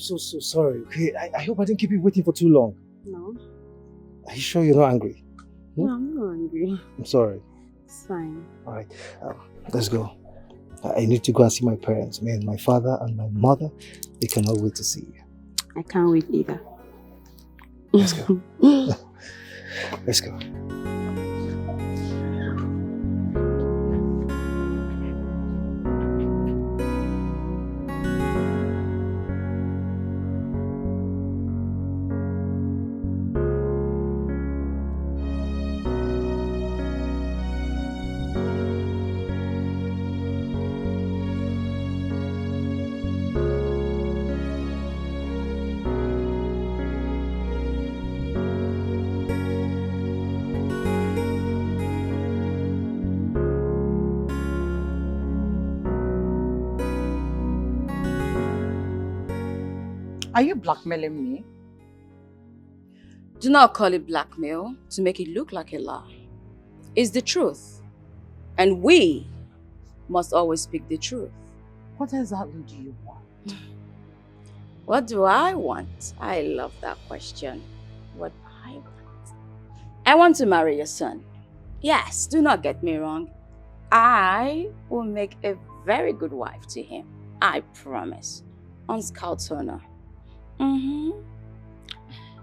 so sorry, okay? I hope I didn't keep you waiting for too long. No. Are you sure you're not angry? No, I'm not angry. I'm sorry. It's fine. Alright, let's go. I need to go and see my parents. Man, my father and my mother, they cannot wait to see you. I can't wait either. Let's go. Let's go. Are you blackmailing me? Do not call it blackmail to make it look like a lie. It's the truth. And we must always speak the truth. What exactly do you want? What do I want? I love that question. What I want? I want to marry your son. Yes, do not get me wrong. I will make a very good wife to him. I promise. On Scout's honor.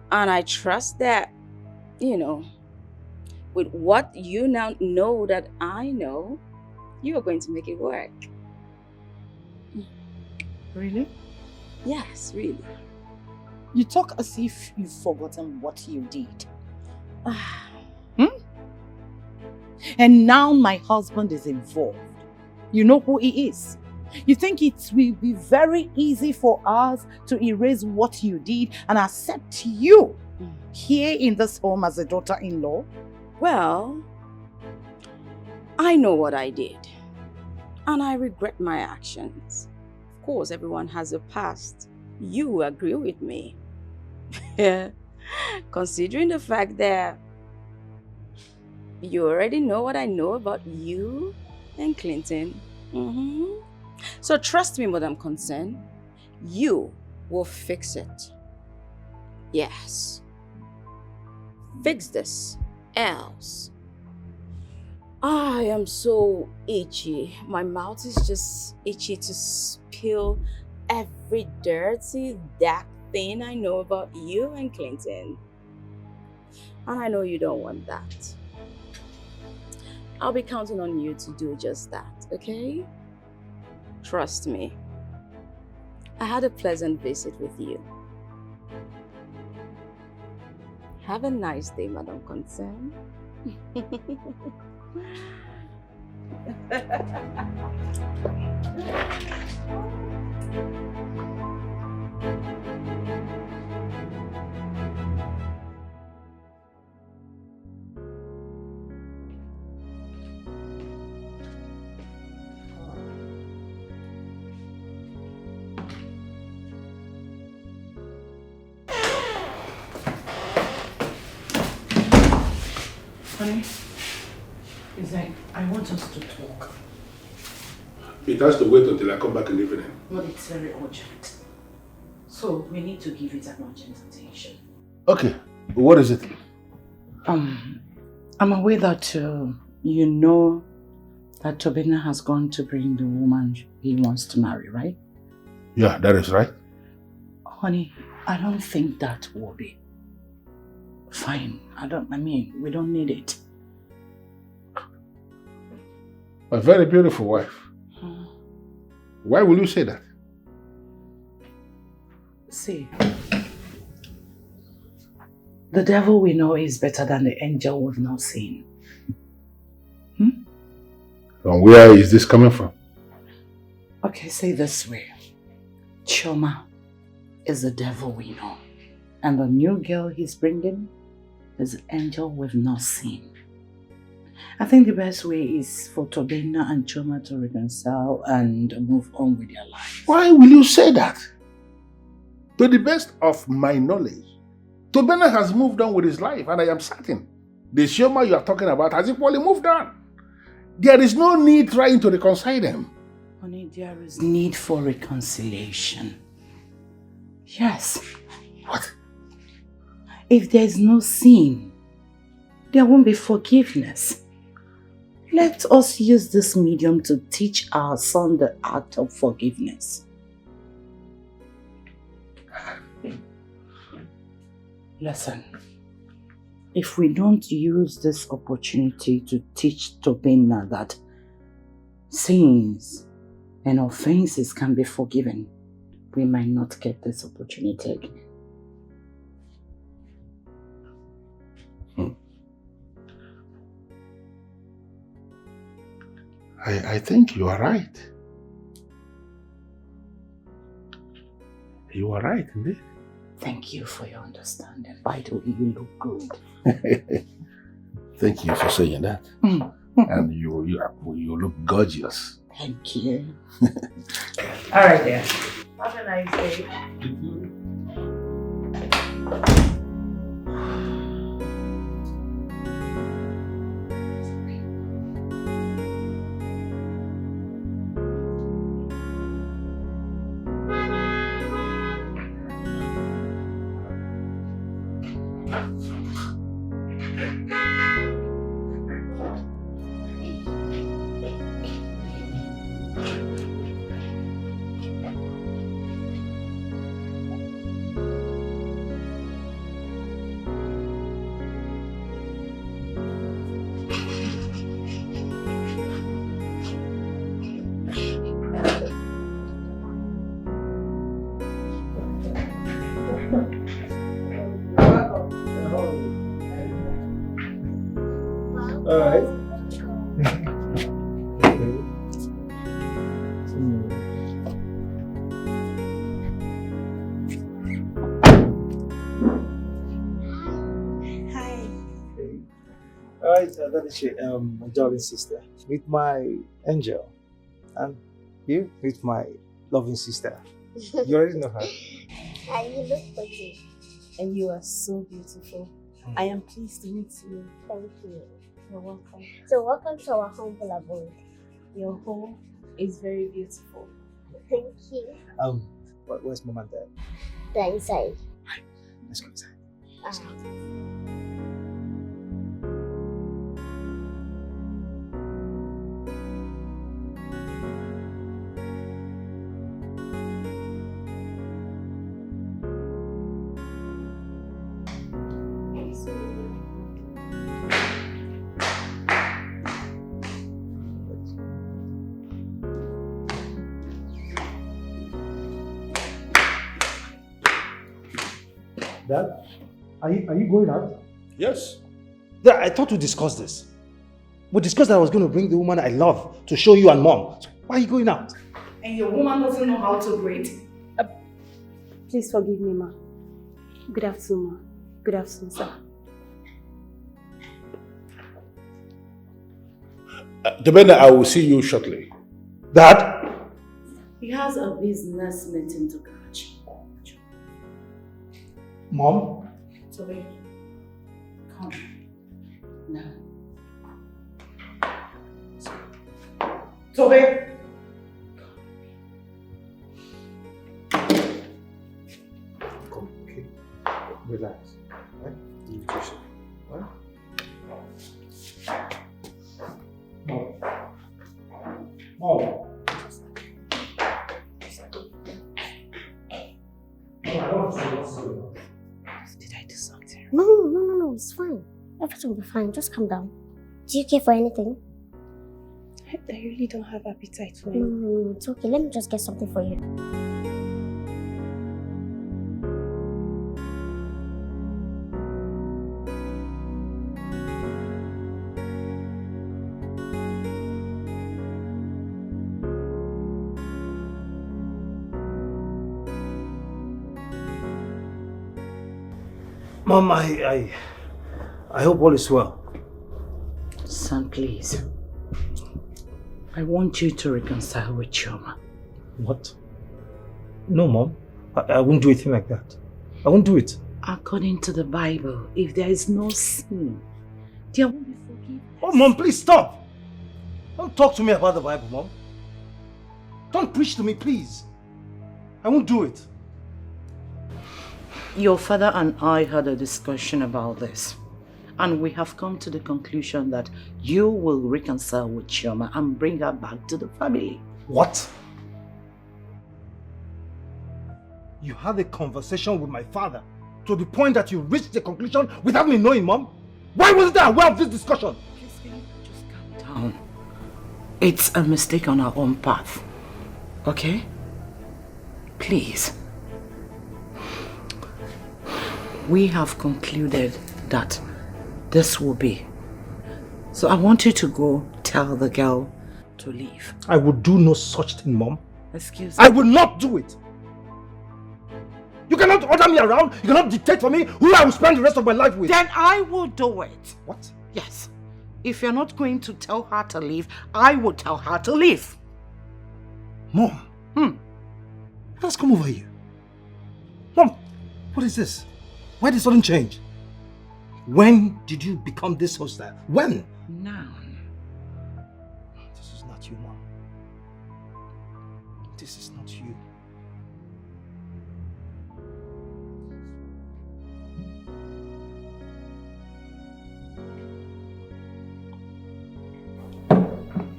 And I trust that, with what you now know that I know, you are going to make it work. Really? Yes, really. You talk as if you've forgotten what you did. And now my husband is involved. You know who he is. You think it will be very easy for us to erase what you did and accept you here in this home as a daughter-in-law? Well, I know what I did. And I regret my actions. Of course, everyone has a past. You agree with me. Considering the fact that you already know what I know about you and Clinton. So trust me, Madam Concern, you will fix it. Yes. Fix this, else. I am so itchy. My mouth is just itchy to spill every dirty, dark thing I know about you and Clinton. And I know you don't want that. I'll be counting on you to do just that, okay? Trust me. I had a pleasant visit with you. Have a nice day, Madam Concern. Honey, it's like, I want us to talk. It has to wait until I come back in the evening. But it's very urgent. So we need to give it an urgent attention. Okay, what is it? I'm aware that you know that Tobena has gone to bring the woman he wants to marry, right? Yeah, that is right. Honey, I don't think that will be fine. We don't need it. A very beautiful wife. Why will you say that? See, the devil we know is better than the angel we've not seen. And where is this coming from? Okay, say this way. Chuma is the devil we know. And the new girl he's bringing is an angel we've not seen. I think the best way is for Tobena and Chuma to reconcile and move on with their lives. Why will you say that? To the best of my knowledge, Tobena has moved on with his life, and I am certain the Chuma you are talking about has equally moved on. There is no need trying to reconcile them. Honey, there is need for reconciliation. Yes. What? If there is no sin, there won't be forgiveness. Let us use this medium to teach our son the art of forgiveness. Listen, if we don't use this opportunity to teach Tobena that sins and offenses can be forgiven, we might not get this opportunity again. I think you are right. You are right, indeed. Thank you for your understanding. By the way, you look good. Thank you for saying that. And you look gorgeous. Thank you. All right, then. Have a nice day. That is my darling sister. Meet my angel. And you meet my loving sister. You already know her. And you look pretty. And you are so beautiful. I am pleased to meet you. Thank you. You're welcome. So welcome to our humble abode. Your home is very beautiful. Thank you. Where's mom and dad? They're inside. Let's go inside. Dad, are you going out? Yes. Yeah, I thought we discussed this. We discussed that I was going to bring the woman I love to show you and mom. So why are you going out? And your woman doesn't know how to greet. Please forgive me, ma. Good afternoon, ma. Good afternoon, sir. Tobena, I will see you shortly. Dad? He has a business meeting to catch. Mom? Toby, come. Now. Toby! Come, okay. Relax. Right? You just, right? Mom. Mom. Did I do something? No, it's fine. Everything will be fine. Just calm down. Do you care for anything? I really don't have appetite for No, it's okay. Let me just get something for you. Mom, I hope all is well. Son, please. I want you to reconcile with Chuma. What? No, Mom. I won't do anything like that. I won't do it. According to the Bible, if there is no sin, there won't be forgiveness. Oh, Mom, please stop. Don't talk to me about the Bible, Mom. Don't preach to me, please. I won't do it. Your father and I had a discussion about this. And we have come to the conclusion that you will reconcile with Chuma and bring her back to the family. What? You had a conversation with my father to the point that you reached the conclusion without me knowing, Mom? Why wasn't I aware of this discussion? Please, just calm down. It's a mistake on our own path. Okay? Please. We have concluded that this will be. So I want you to go tell the girl to leave. I would do no such thing, Mom. Excuse me. I will not do it. You cannot order me around. You cannot dictate for me who I will spend the rest of my life with. Then I will do it. What? Yes. If you're not going to tell her to leave, I will tell her to leave. Mom. What's come over you? Mom, what is this? Why this sudden change? When did you become this hostile? When? Now. This is not you, Mom. This is not you.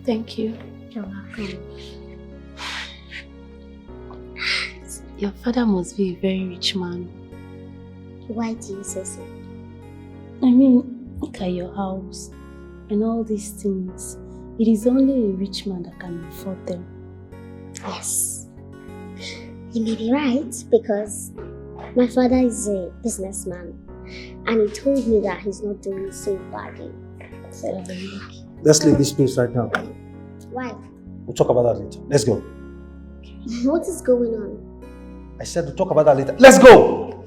Thank you. You're welcome. Your father must be a very rich man. Why do you say so? I mean, look at your house and all these things. It is only a rich man that can afford them. Yes. You may be right, because my father is a businessman and he told me that he's not doing so badly. So, Let's leave this place right now. why? We'll talk about that later. Let's go. What is going on? I said we'll talk about that later. Let's go!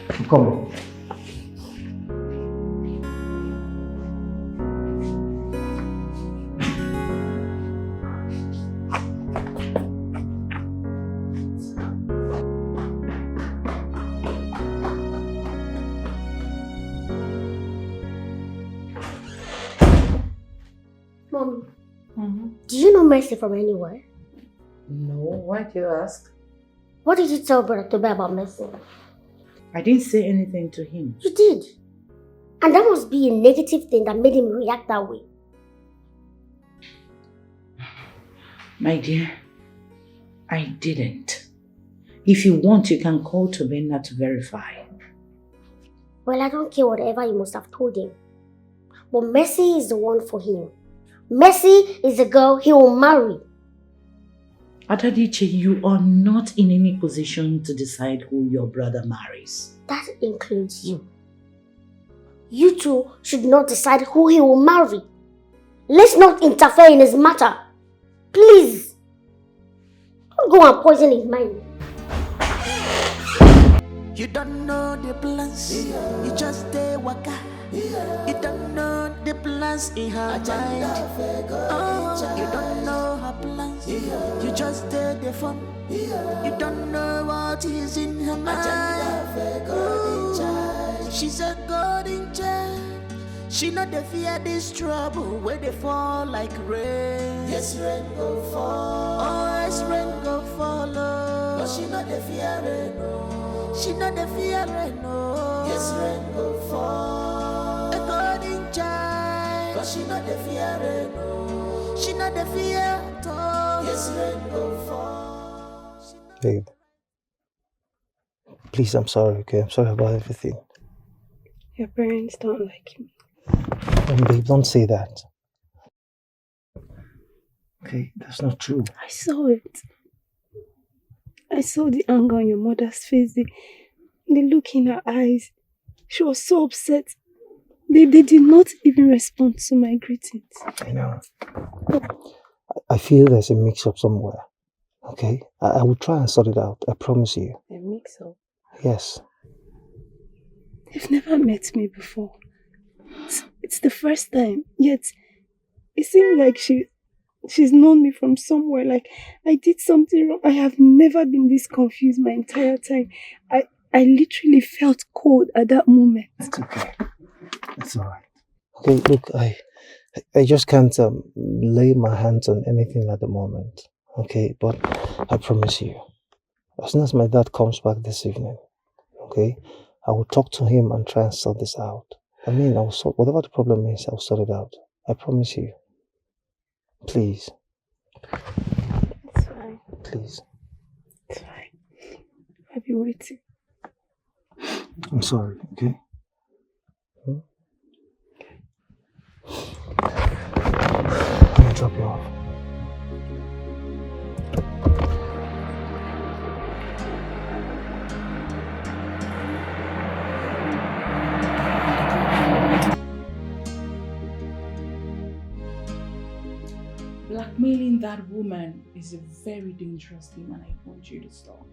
I'm coming. Mommy, do you know Messi from anywhere? No, why do you ask? What did you tell Brother Tobena about Messi? I didn't say anything to him. You did. And that must be a negative thing that made him react that way. My dear, I didn't. If you want, you can call Tobena to verify. Well, I don't care whatever you must have told him. But Messi is the one for him. Messi is the girl he will marry. Adadiche, you are not in any position to decide who your brother marries. That includes you. You two should not decide who he will marry. Let's not interfere in his matter. Please. Don't go and poison his mind. You don't know the plans, you just stay waka. You don't know the plans in her mind. Oh, you don't know her plans, you just stay the fun. You don't know what is in her mind. Ooh, she's a golden child. She not the fear this trouble where they fall like rain. Yes, rain go fall. Oh, yes, rain go follow. But she not the fear rain, no. She not the fear rain, no. Yes, rain go fall. A golden child. But she not the fear rain, no. She not the fear at all. Yes, rain go fall. Babe. Please, I'm sorry, okay? I'm sorry about everything. Your parents don't like me. Babe, don't say that. Okay, that's not true. I saw it. I saw the anger on your mother's face, the look in her eyes. She was so upset. They did not even respond to my greetings. I know. I feel there's a mix-up somewhere. Okay? I will try and sort it out. I promise you. A mix-up? Yes. They've never met me before. It's the first time. Yet, it seems like she's known me from somewhere. Like, I did something wrong. I have never been this confused my entire time. I literally felt cold at that moment. It's okay. It's alright. Okay, look, I just can't lay my hands on anything at the moment. Okay, but I promise you, As soon as my dad comes back this evening, okay, I will talk to him and try and sort this out. I mean, I will sort whatever the problem is, I'll sort it out. I promise you. Please. It's fine. Please. It's fine. I'll be waiting. I'm sorry, okay? Let me drop you off. Blackmailing that woman is a very dangerous thing, and I want you to stop.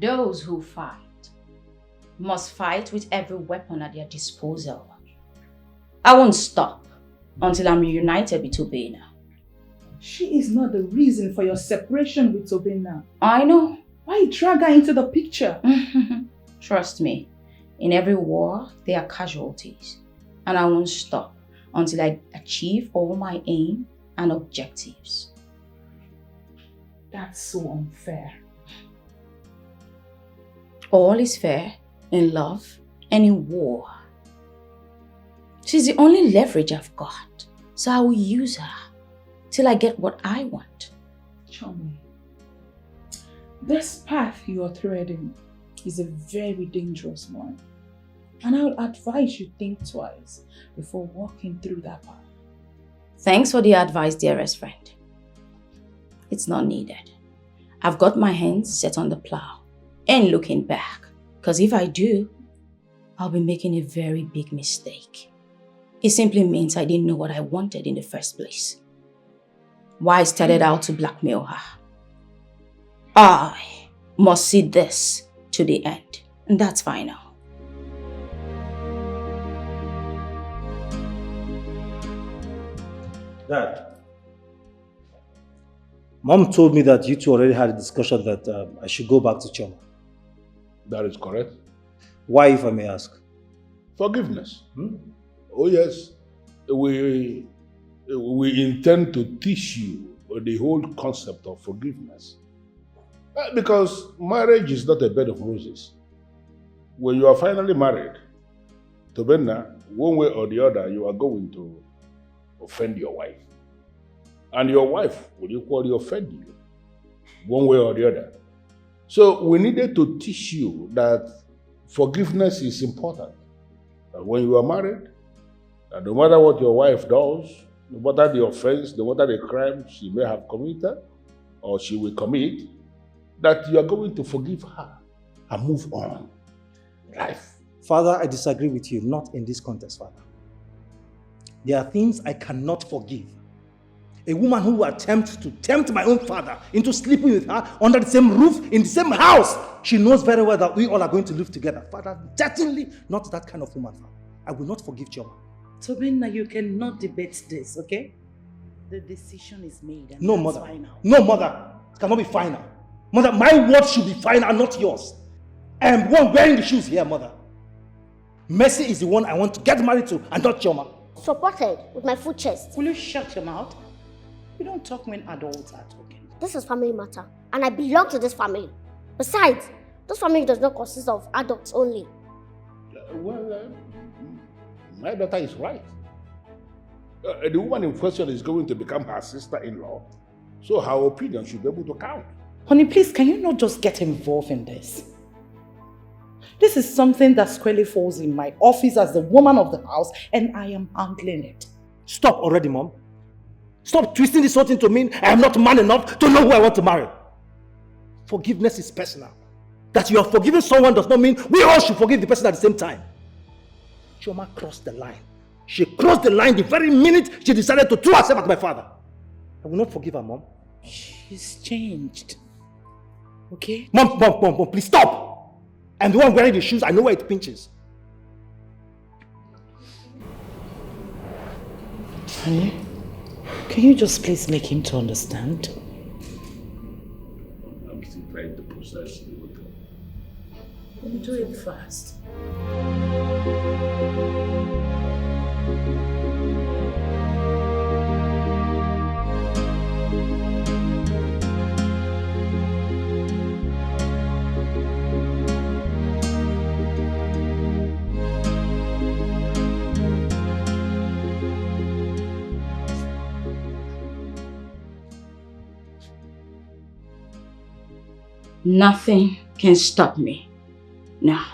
Those who fight must fight with every weapon at their disposal. I won't stop until I'm reunited with Tobena. She is not the reason for your separation with Tobena. I know. Why drag her into the picture? Trust me, in every war, there are casualties. And I won't stop until I achieve all my aim and objectives. That's so unfair. All is fair in love and in war. She's the only leverage I've got, so I will use her till I get what I want. Chuma, this path you are treading is a very dangerous one. And I would advise you think twice before walking through that path. Thanks for the advice, dearest friend. It's not needed. I've got my hands set on the plow and looking back. Because if I do, I'll be making a very big mistake. It simply means I didn't know what I wanted in the first place. Why I started out to blackmail her. I must see this to the end. And that's final. Dad, Mom told me that you two already had a discussion that I should go back to Chuma. That is correct. Why, if I may ask? Forgiveness. Oh yes, we intend to teach you the whole concept of forgiveness. Because marriage is not a bed of roses. When you are finally married, Tobena, one way or the other, you are going to offend your wife. And your wife will equally offend you, one way or the other. So we needed to teach you that forgiveness is important. That when you are married, that no matter what your wife does, no matter the offense, no matter the crime she may have committed or she will commit, that you are going to forgive her and move on in life. Father, I disagree with you, not in this context, Father. There are things I cannot forgive. A woman who will attempt to tempt my own father into sleeping with her under the same roof, in the same house. She knows very well that we all are going to live together. Father, certainly not that kind of woman, Father. I will not forgive Chuma. Tobena, you cannot debate this, okay? The decision is made and No, that's Mother. final. No, Mother. It cannot be final. Mother, my word should be final, not yours. I am the one wearing the shoes here, Mother. Messi is the one I want to get married to and not Chuma. Supported with my full chest. Will you shut your mouth? We don't talk when adults are talking. This is family matter, and I belong to this family. Besides, this family does not consist of adults only. My daughter is right. The woman in question is going to become her sister-in-law, so her opinion should be able to count. Honey, please, can you not just get involved in this? This is something that squarely falls in my office as the woman of the house, and I am handling it. Stop already, Mom. Stop twisting this whole thing to mean I am not man enough to know who I want to marry. Forgiveness is personal. That you are forgiving someone does not mean we all should forgive the person at the same time. Chuma crossed the line. She crossed the line the very minute she decided to throw herself at my father. I will not forgive her, Mom. She's changed. Okay? Mom, please stop. I'm the one wearing the shoes. I know where it pinches. Honey, can you just please make him to understand? I'm still trying to process it. You do it fast. Nothing can stop me now.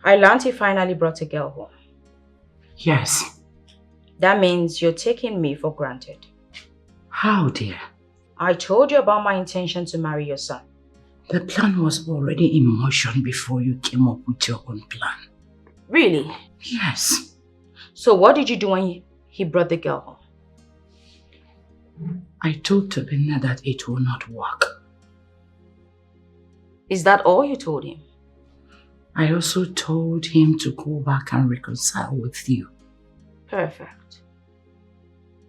I learned he finally brought a girl home. Yes. That means you're taking me for granted. How, dear? I told you about my intention to marry your son. The plan was already in motion before you came up with your own plan. Really? Yes. So what did you do when he brought the girl home? I told Tobena that it will not work. Is that all you told him? I also told him to go back and reconcile with you. Perfect.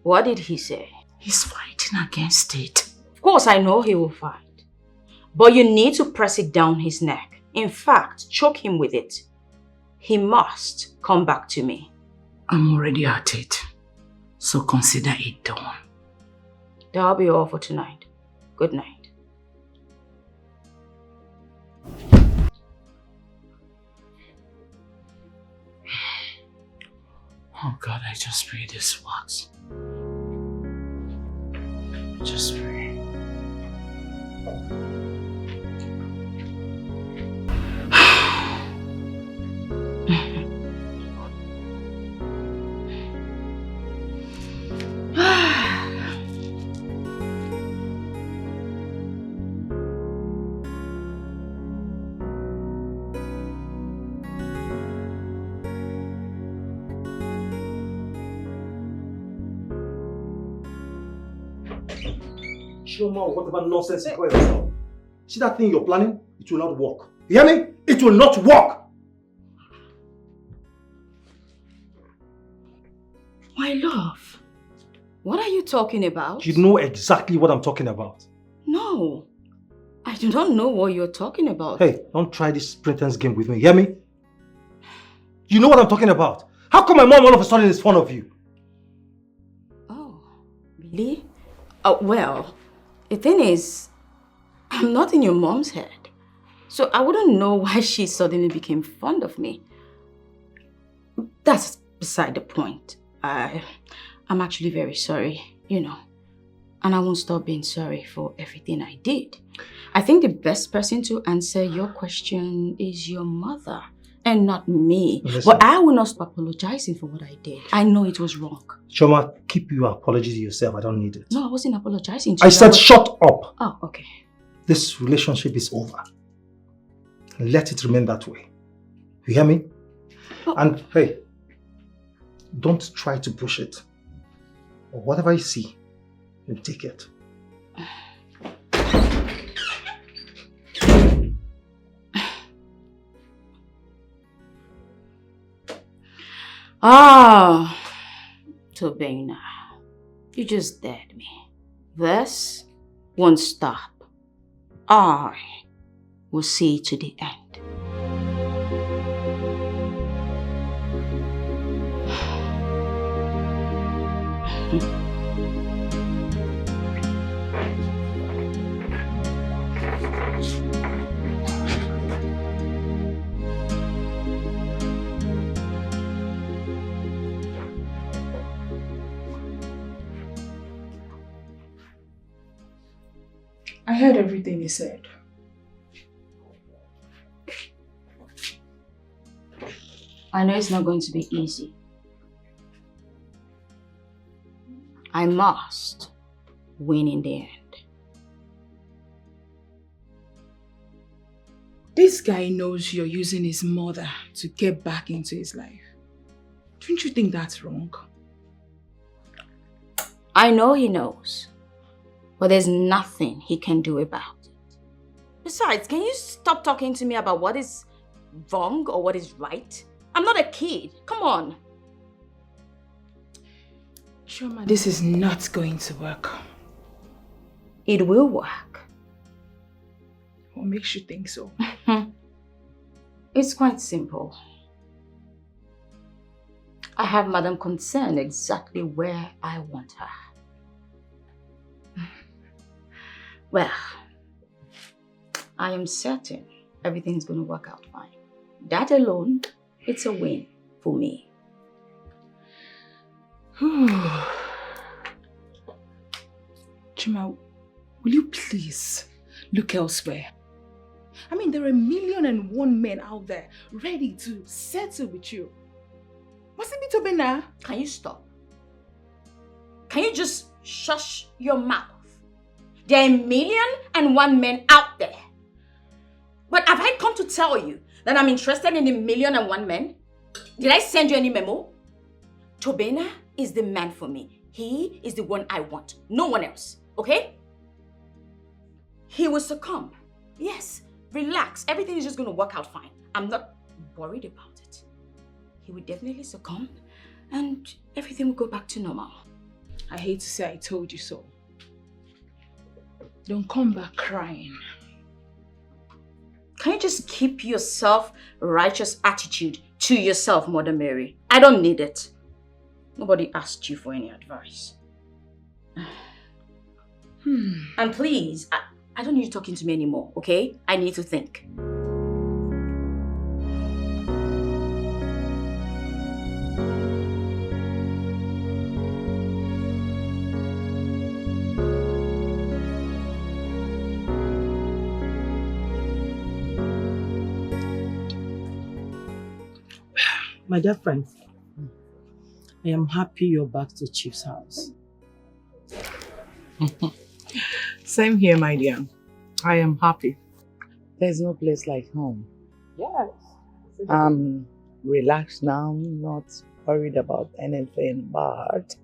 What did he say? He's fighting against it. Of course, I know he will fight. But you need to press it down his neck. In fact, choke him with it. He must come back to me. I'm already at it. So consider it done. That'll be all for tonight. Good night. Oh God, I just pray this works. Just pray. Chuma, whatever nonsense you call yourself. See that thing you're planning? It will not work. You hear me? It will not work! My love, what are you talking about? You know exactly what I'm talking about. No, I do not know what you're talking about. Hey, don't try this pretense game with me. Hear me? You know what I'm talking about. How come my mom all of a sudden is fond of you? Oh, really? Well, the thing is, I'm not in your mom's head. So I wouldn't know why she suddenly became fond of me. That's beside the point. I'm actually very sorry, you know. And I won't stop being sorry for everything I did. I think the best person to answer your question is your mother and not me. Listen. But I will not stop apologizing for what I did. I know it was wrong. Chuma, keep your apology to yourself. I don't need it. No, I wasn't apologizing to you. I said shut up. Oh, okay. This relationship is over. Let it remain that way. You hear me? Oh. And hey, don't try to push it. Or whatever you see, you take it. Ah, Tobena, you just dared me. This won't stop. I will see to the end. heard everything he said. I know it's not going to be easy. I must win in the end. This guy knows you're using his mother to get back into his life. Don't you think that's wrong? I know he knows, but there's nothing he can do about it. Besides, can you stop talking to me about what is wrong or what is right? I'm not a kid. Come on. Chuma, this is not going to work. It will work. What makes you think so? It's quite simple. I have Madame Concern exactly where I want her. Well, I am certain everything's going to work out fine. That alone, it's a win for me. Chuma, will you please look elsewhere? I mean, there are 1,000,001 men out there ready to settle with you. Must it be Tobena? Can you stop? Can you just shush your mouth? There are 1,000,001 men out there. But have I come to tell you that I'm interested in the 1,000,001 men? Did I send you any memo? Tobena is the man for me. He is the one I want. No one else. Okay? He will succumb. Yes. Relax. Everything is just going to work out fine. I'm not worried about it. He will definitely succumb and everything will go back to normal. I hate to say I told you so. Don't come back crying. Can you just keep your self-righteous attitude to yourself, Mother Mary? I don't need it. Nobody asked you for any advice. And please, I don't need you talking to me anymore, okay? I need to think. My dear friend, I am happy you're back to Chief's house. Same here, my dear. I am happy. There's no place like home. Yes. I'm relaxed now, not worried about anything, but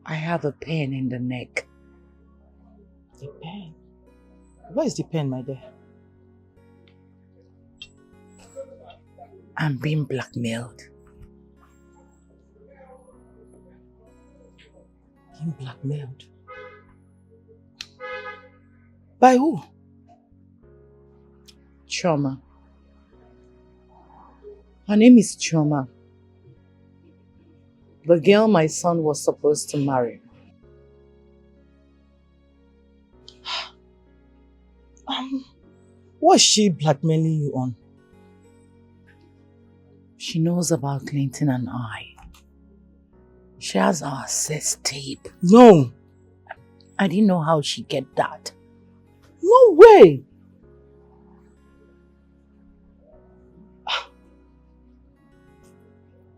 I have a pain in the neck. The pain? Where is the pain, my dear? I'm being blackmailed. Being blackmailed? By who? Chuma. Her name is Chuma. The girl my son was supposed to marry. What's she blackmailing you on? She knows about Clinton and I. She has our sex tape. No. I didn't know how she get that. No way.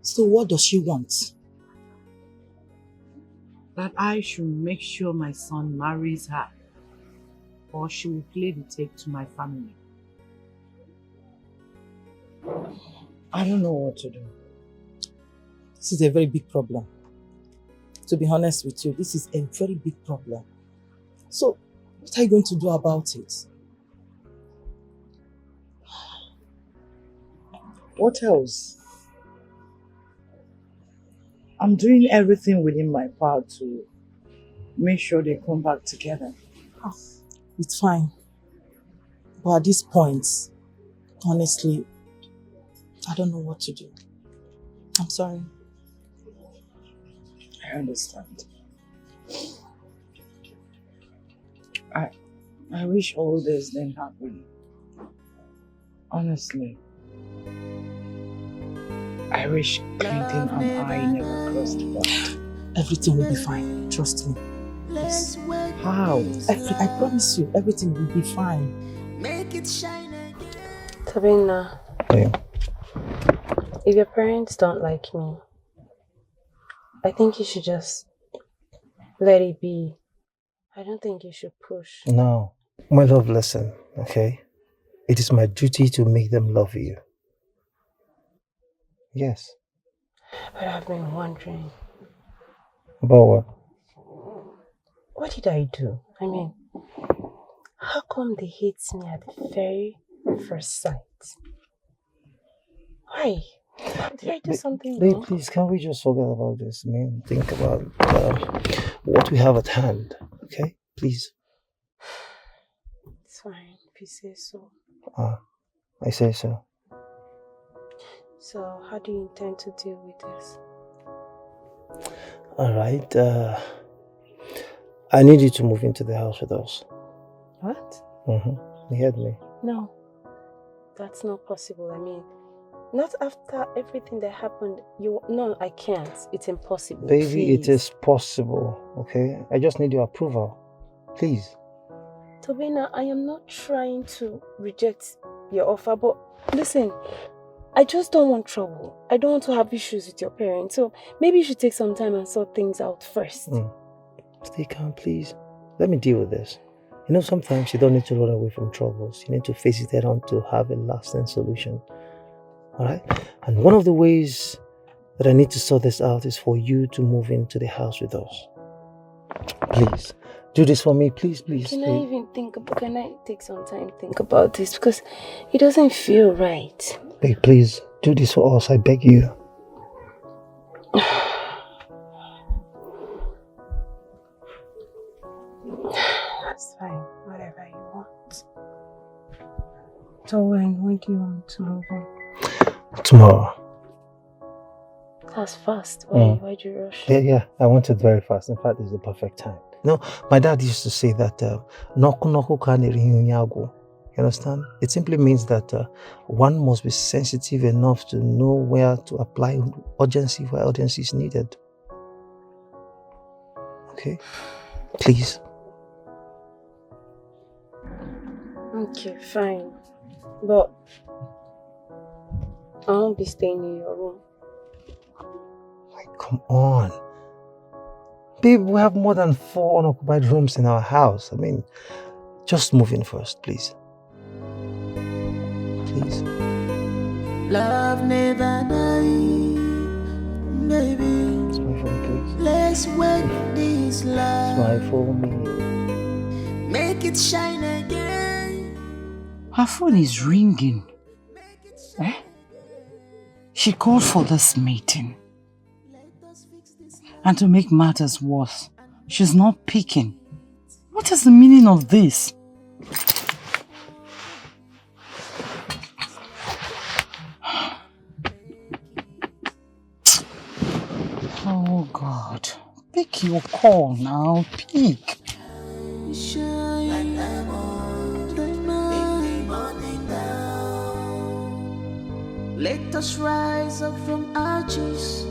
So what does she want? That I should make sure my son marries her, or she will play the tape to my family. I don't know what to do. This is a very big problem. To be honest with you, this is a very big problem. So, what are you going to do about it? What else? I'm doing everything within my power to make sure they come back together. It's fine. But at this point, honestly, I don't know what to do. I'm sorry. I understand. I wish all this didn't happen. Honestly. I wish Clinton and I never crossed paths. Everything will be fine. Trust me. Let's work How? I promise you, everything will be fine. Make it shine again. Tobena, Yeah. if your parents don't like me, I think you should just let it be. I don't think you should push. No. My love, listen, okay? It is my duty to make them love you. Yes. But I've been wondering, About what? what did I do? I mean, how come they hate me at the very first sight? Why? Did I do something Babe, wrong? please, can we just forget about this? I mean, think about what we have at hand, okay? Please. It's fine if you say so. I say so. So, how do you intend to deal with this? Alright, I need you to move into the house with us. What? You heard me? No, that's not possible. I mean, not after everything that happened. No, I can't. It's impossible. Baby, Please. it is possible, okay? I just need your approval. Please. Tobena, I am not trying to reject your offer, but listen, I just don't want trouble. I don't want to have issues with your parents, so maybe you should take some time and sort things out first. Stay calm, please. Let me deal with this. You know, sometimes you don't need to run away from troubles. You need to face it head on to have a lasting solution. Alright? And one of the ways that I need to sort this out is for you to move into the house with us. Please. Do this for me, please. Can I take some time to think about this? Because it doesn't feel right. Babe, please, do this for us, I beg you. That's fine, whatever you want. So when do you want to move in? Tomorrow. That's fast. Why'd you rush? Yeah, I want it very fast. In fact, it's the perfect time. You know, my dad used to say that "Noku noku kaneri hunyago." You understand? It simply means that one must be sensitive enough to know where to apply urgency where urgency is needed. Okay? Please. Okay, fine. But I won't be staying in your room. Like, come on. Babe, we have more than 4 unoccupied rooms in our house. I mean, just move in first, please. Please. Love never die, baby. Smile for me, please. Let's wake this love. Smile for me. Make it shine again. Her phone is ringing. Eh? She called for this meeting. And to make matters worse, she's not picking. What is the meaning of this? Oh God, pick your call now, pick. Shine like morning down. Let us rise up from ashes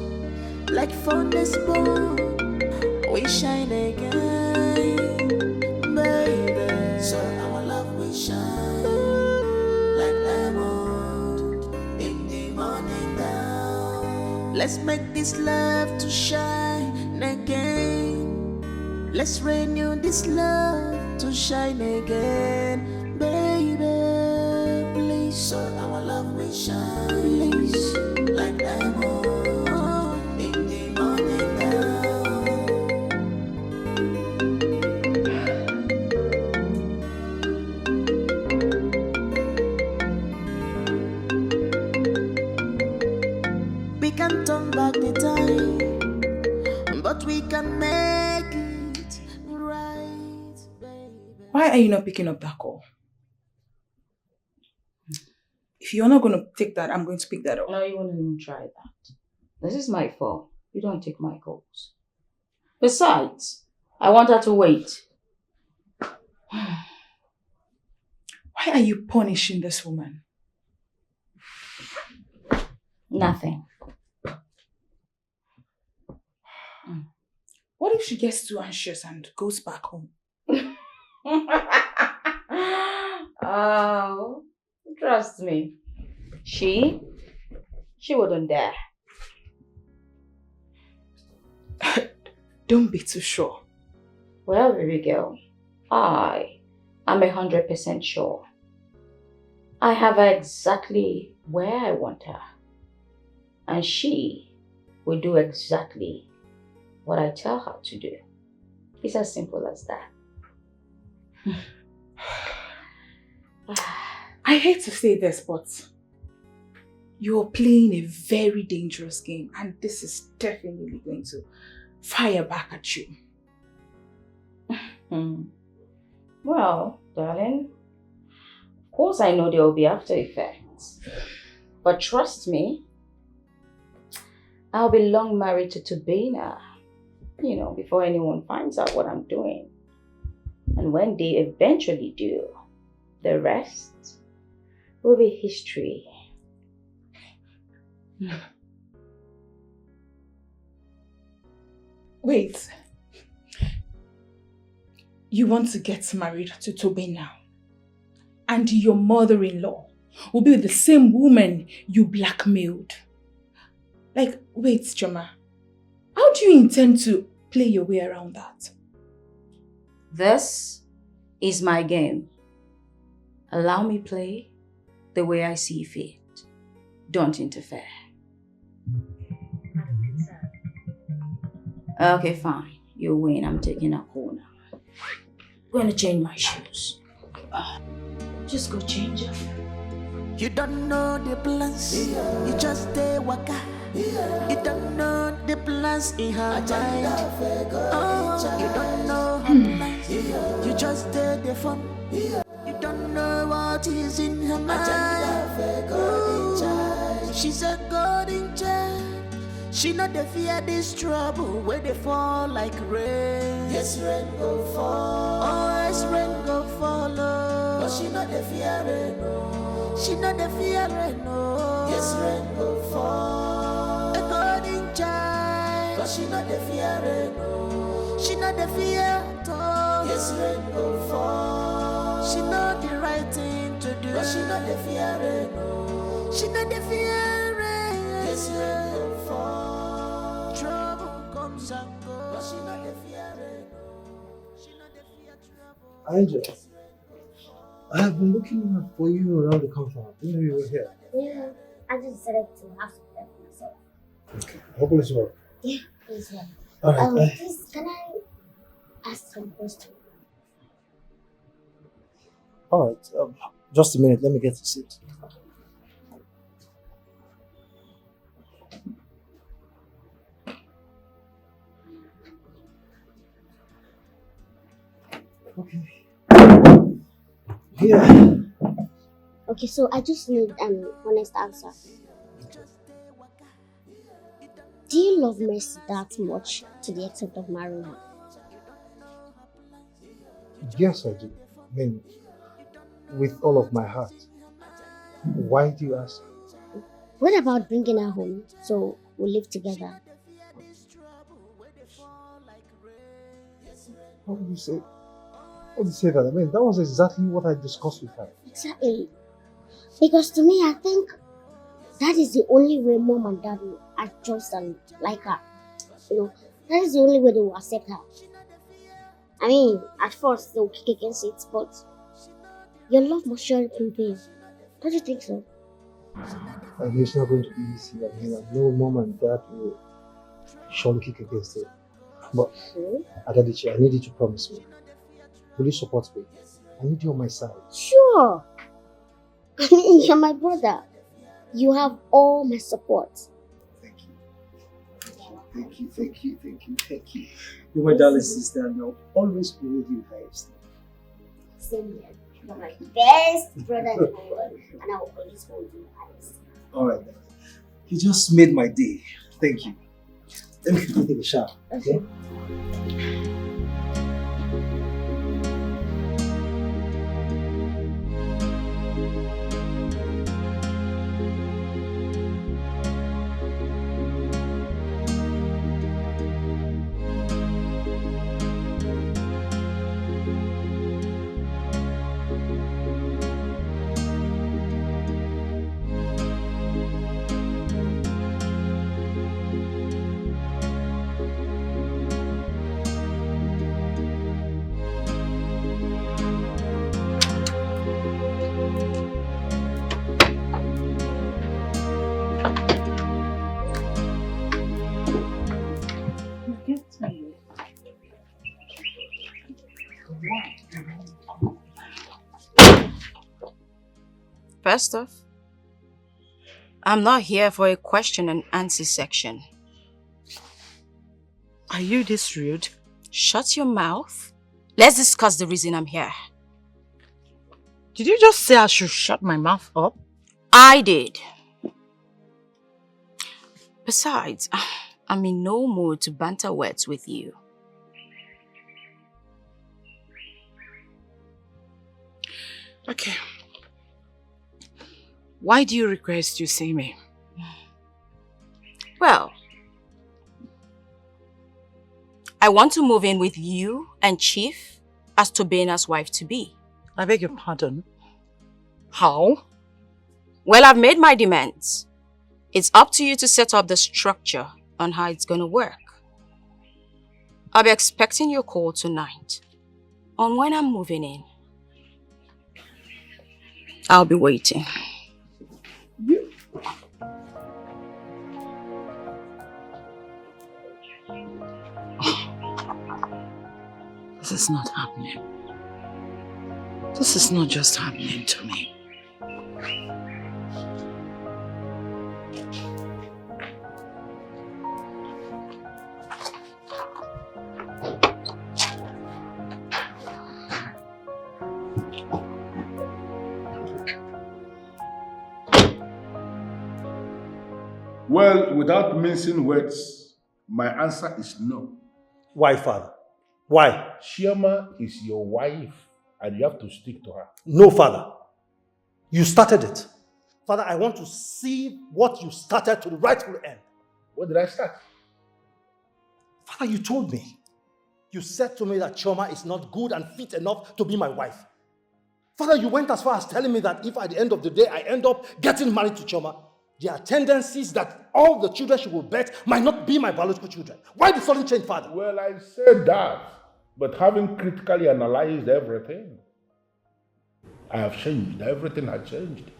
like furnace bone. We shine again, baby. So our love will shine like diamond in the morning down. Let's make this love to shine again. Let's renew this love to shine again, baby. Please, so our love will shine, please, like diamond. But we can make it right, baby. Why are you not picking up that call? If you're not going to take that, I'm going to pick that up. No, you won't even try that. This is my phone. You don't take my calls. Besides, I want her to wait. Why are you punishing this woman? Nothing. What if she gets too anxious and goes back home? Oh, trust me. She wouldn't dare. Don't be too sure. Well, baby girl, I am 100% sure. I have her exactly where I want her. And she will do exactly what I tell her to do. It's as simple as that. I hate to say this, but you're playing a very dangerous game, and this is definitely going to fire back at you. Well, darling, of course I know there will be after effects. But trust me, I'll be long married to Tobena, before anyone finds out what I'm doing. And when they eventually do, the rest will be history. Wait. You want to get married to Tobena, and your mother-in-law will be the same woman you blackmailed. Wait, Chuma. How do you intend to play your way around that? This is my game. Allow me play the way I see fit. Don't interfere. Okay, fine. You win. I'm taking a corner. I'm going to change my shoes. Just go change them. You don't know the plans, you just stay waka. You don't know the plans in her mind. Oh, you don't know her plans, you just stay the fun. You don't know what is in her mind. Ooh, she's a golden child. She not the fear this trouble where they fall like rain. Yes, rain go fall. Oh, yes, rain go follow. But she not the fear rain, no. She not the fear rain, no. Yes, rain go fall. A golden child. But she not the fear rain, no. She not the fear at all. Yes, rain go fall. She know the right thing to do. But she not the fear rain, no. She not the fear rain. Yes, rain go fall. Trouble comes and goes. But she not the fear rain, no. She not the fear trouble. Angel, I have been looking for you around the compound. You know you were here. Yeah, I just decided to have some time for myself. Okay, hope it's well. Yeah, it's well. Alright, Please, can I ask some questions? alright. Just a minute, let me get a seat. Okay. Yeah. Okay, so I just need an honest answer. Do you love Messi that much to the extent of marrying her? Yes, I do. I mean, with all of my heart. Why do you ask? What about bringing her home so we live together? How would you say? How would you say that? I mean, that was exactly what I discussed with her. Exactly. Because to me, I think that is the only way mom and dad will adjust and like her. That is the only way they will accept her. I mean, at first they'll kick against it, but your love must surely prevail. Don't you think so? I mean, it's not going to be easy. I mean, I know mom and dad will surely kick against it. But, Adadichi, I need you to promise me. Will you support me? I need you on my side. Sure. I mean, you're my brother. You have all my support. Thank you. You're my darling sister, and I'll always hold you highest. Same here. You're my best brother in the world, and I will always hold you highest. Alright then. You just made my day. Thank you. Let me take a shower. Okay? First off, I'm not here for a question and answer section. Are you this rude? Shut your mouth. Let's discuss the reason I'm here. Did you just say I should shut my mouth up? I did. Besides, I'm in no mood to banter words with you. Okay. Why do you request you see me? Well, I want to move in with you and Chief as Tobena's wife-to-be. I beg your pardon. How? Well, I've made my demands. It's up to you to set up the structure on how it's gonna work. I'll be expecting your call tonight on when I'm moving in. I'll be waiting. This is not happening. This is not just happening to me. Well, without mincing words, my answer is no. Why, Father? Why? Chuma is your wife and you have to stick to her. No, Father. You started it. Father, I want to see what you started to the rightful end. What did I start? Father, you told me. You said to me that Chuma is not good and fit enough to be my wife. Father, you went as far as telling me that if at the end of the day I end up getting married to Chuma, there are tendencies that all the children she will bear might not be my biological children. Why the sudden change, Father? Well, I said that, but having critically analyzed everything, I have changed. Everything has changed.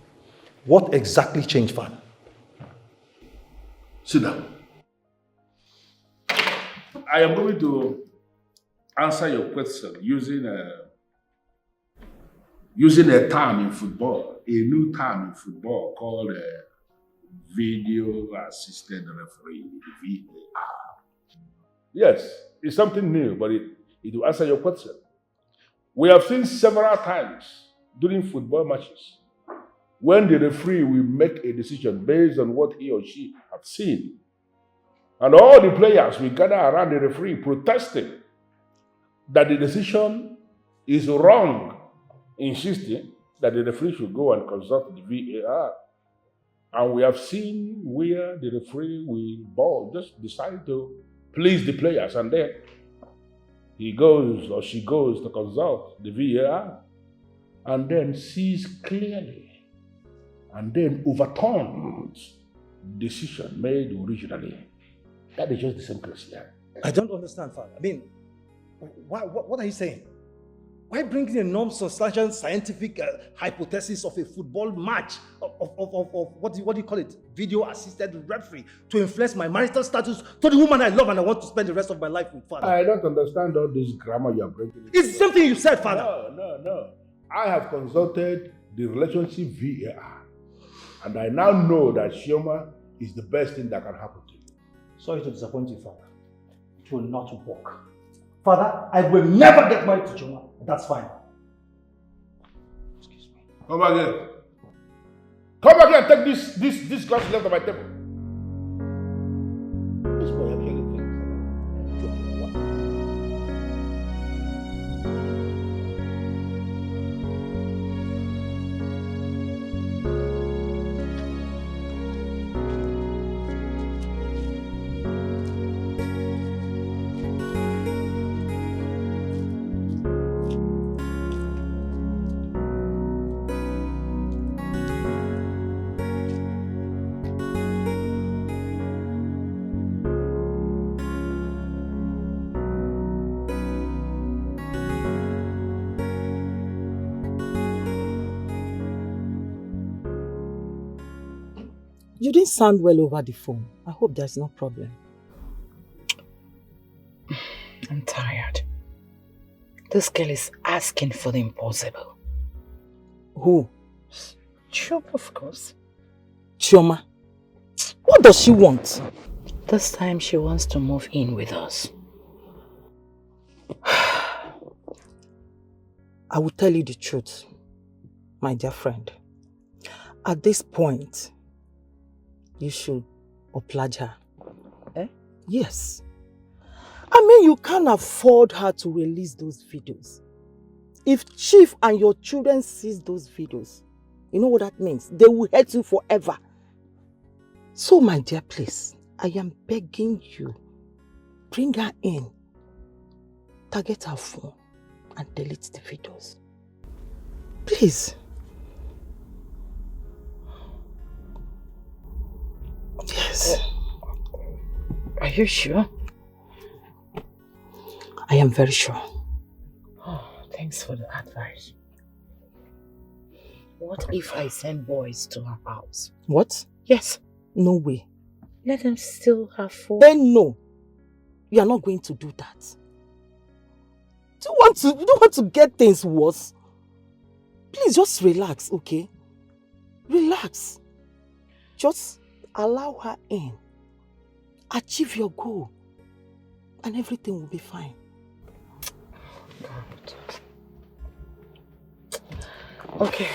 What exactly changed, Father? Sit down. I am going to answer your question using a term in football, a new term in football called video assisted referee, VAR. Yes, it's something new, but it will answer your question. We have seen several times during football matches when the referee will make a decision based on what he or she have seen. And all the players will gather around the referee protesting that the decision is wrong, insisting that the referee should go and consult the VAR. And we have seen where the referee will just decide to please the players, and then he goes or she goes to consult the VAR and then sees clearly and then overturns decision made originally. That is just the same case here. I don't understand, Father. I mean, what are you saying? Why bringing a non-substantial scientific hypothesis of a football match of what do you call it? Video-assisted referee to influence my marital status to the woman I love and I want to spend the rest of my life with, Father? I don't understand all this grammar you are breaking. It's something you said, Father. No. I have consulted the relationship VAR, and I now know that Chuma is the best thing that can happen to you. Sorry to disappoint you, Father. It will not work. Father, I will never get married to Chuma. That's fine. Excuse me. Come back here. Come back here and take this glass left of my table. This boy actually thinks You didn't sound well over the phone. I hope there's no problem. I'm tired. This girl is asking for the impossible. Who? Chuma, of course. Chuma. What does she want? This time she wants to move in with us. I will tell you the truth, my dear friend. At this point, you should oblige her. Eh? Yes. I mean, you can't afford her to release those videos. If Chief and your children sees those videos, you know what that means? They will hate you forever. So, my dear, please, I am begging you, bring her in, target her phone, and delete the videos. Please. Yes. Are you sure? I am very sure. Oh, thanks for the advice. What if I send boys to her house? What? Yes. No way. Let them steal her phone. Then no. You are not going to do that. You don't want to get things worse. Please just relax, okay? Relax. Just allow her in. Achieve your goal. And everything will be fine. God. Okay,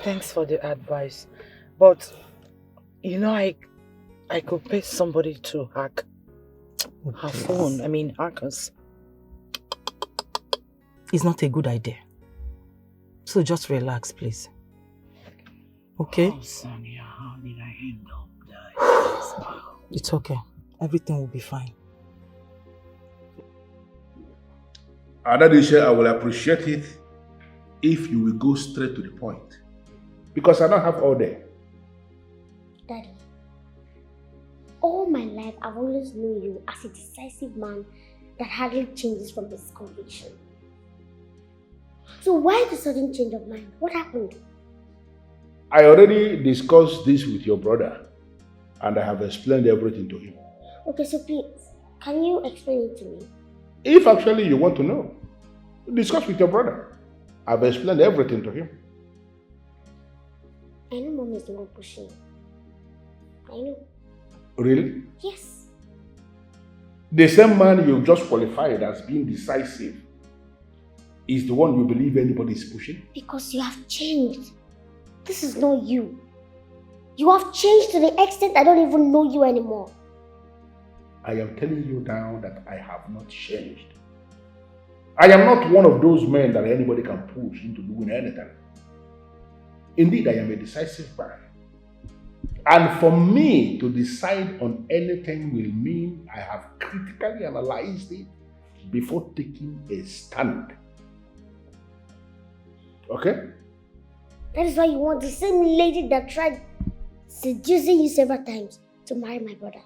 thanks for the advice. But, you know, I could pay somebody to hack her phone. I mean, hackers. It's not a good idea. So just relax, please. Okay? Oh, Sonia, how did I end up that? It's okay. Everything will be fine. Adadisha, I will appreciate it if you will go straight to the point. Because I don't have all day. Daddy, all my life I've always known you as a decisive man that hardly changes from his conviction. So why the sudden change of mind? What happened? I already discussed this with your brother and I have explained everything to him. Okay, so please, can you explain it to me? If actually you want to know, discuss with your brother. I've explained everything to him. I know Mom is the one pushing. I know. Really? Yes. The same man you just qualified as being decisive is the one you believe anybody is pushing? Because you have changed. This is not you. You have changed to the extent I don't even know you anymore. I am telling you now that I have not changed. I am not one of those men that anybody can push into doing anything. Indeed, I am a decisive man. And for me to decide on anything will mean I have critically analyzed it before taking a stand. Okay? That is why you want the same lady that tried seducing you several times to marry my brother.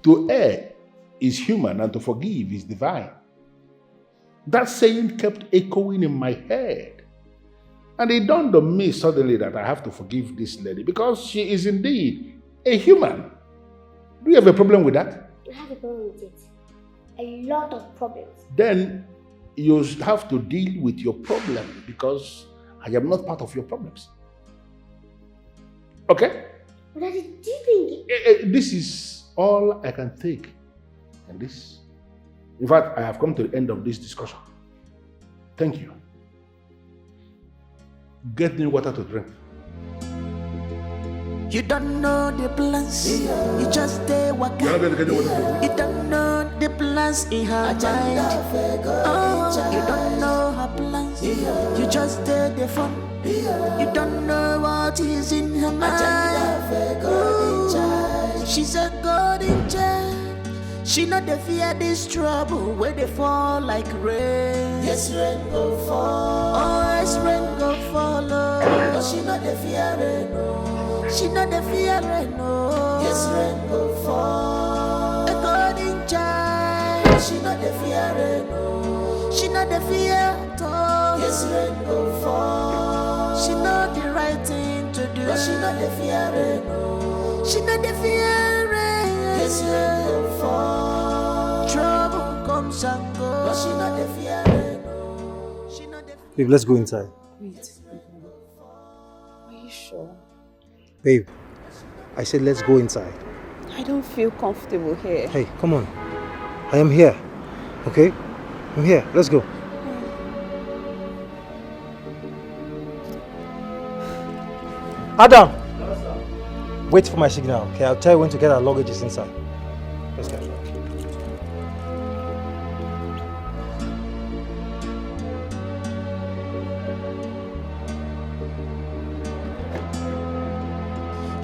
To err is human and to forgive is divine. That saying kept echoing in my head. And it dawned on me suddenly that I have to forgive this lady because she is indeed a human. Do you have a problem with that? I have a problem with it. A lot of problems. Then you have to deal with your problem because I am not part of your problems. Okay? But Daddy, do you think... This is all I can take. And this... In fact, I have come to the end of this discussion. Thank you. Get me water to drink. You don't know the plans, you just stay waka. You don't know the plans in her mind. Oh, you don't know her plans, you just stay the fun. You don't know what is in her mind. Ooh, she's a golden child. She not the fear this trouble where they fall like rain. Yes, rain go fall. Oh, yes, rain go follow. But she not the fear rain, no. She not the fear rain, no. Yes, rain go fall. A golden child. She not the fear rain, no. She not the fear at all. Yes, rain go fall. She know the right thing to do. But she not the fear rain, no. She not the fear. Yes, for trouble comes and goes. But she not the fear. She not the fear. Babe, let's go inside. Wait. Are you sure? Babe, I said let's go inside. I don't feel comfortable here. Hey, come on. I am here. Okay? I'm here. Let's go. Adam! Wait for my signal, okay? I'll tell you when to get our luggages inside. Let's go.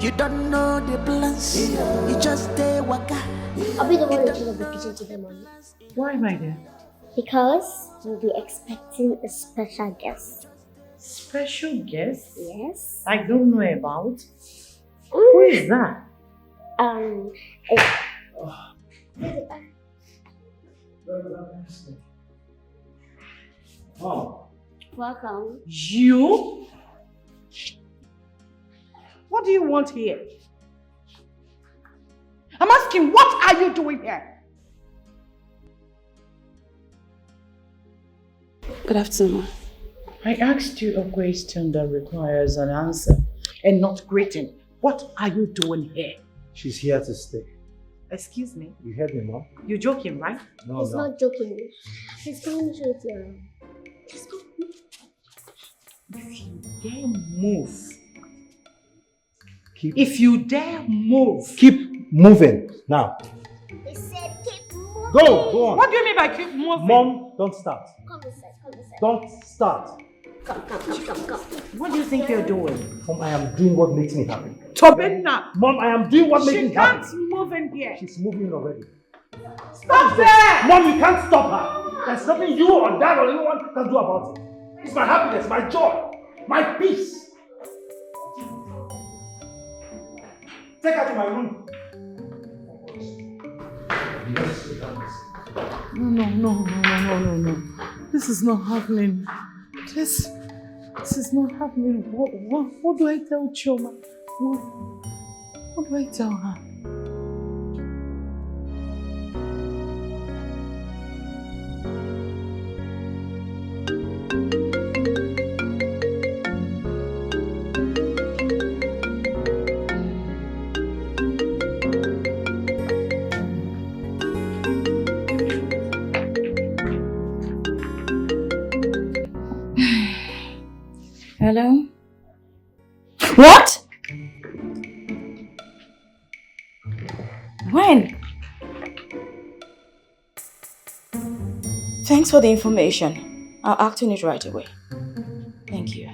You don't know the plans. You just stay waka. I'll be the one to clean up the kitchen today, Mommy. Why, my dear? Because we'll be expecting a special guest. Special guest? Yes. I don't know about. Who is that? Oh. Welcome. You? What do you want here? I'm asking, what are you doing here? Good afternoon. I asked you a question that requires an answer and not greeting. What are you doing here? She's here to stay. Excuse me? You heard me, Mom? You're joking, right? No, He's no. not joking. He's coming to show you. Just go. If you dare move. If you dare move. Keep moving now. He said keep moving. Go on. What do you mean by keep moving? Mom, don't start. Come inside, come inside. Don't start. Come. What do you think you're doing? Mom, I am doing what makes me happy. Tobena! Mom, I am doing what makes me happy. She can't move in here. She's moving already. Stop there! Mom, you can't stop her. There's nothing you or Dad or anyone can do about it. It's my happiness, my joy, my peace. Take her to my room. No. This is not happening. This is not happening. What do I tell Chuma? What do I tell her? Hello? What? When? Thanks for the information. I'll act on it right away. Thank you.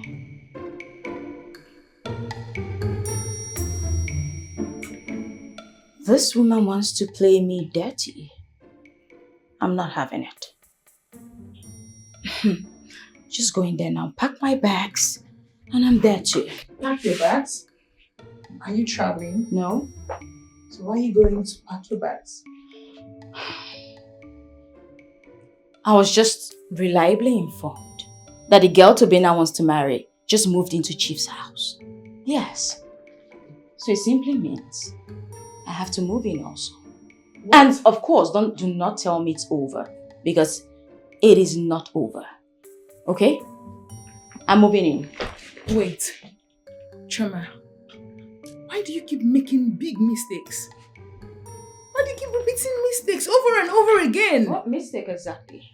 This woman wants to play me dirty. I'm not having it. Just go in there now, pack my bags, and I'm there too. Pack your bags? Are you traveling? No? So why are you going to pack your bags? I was just reliably informed that the girl Tobena wants to marry just moved into Chief's house. Yes. So it simply means I have to move in also. What? And of course, do not tell me it's over, because it is not over. Okay? I'm moving in. Wait. Chuma, why do you keep making big mistakes? Why do you keep repeating mistakes over and over again? What mistake exactly?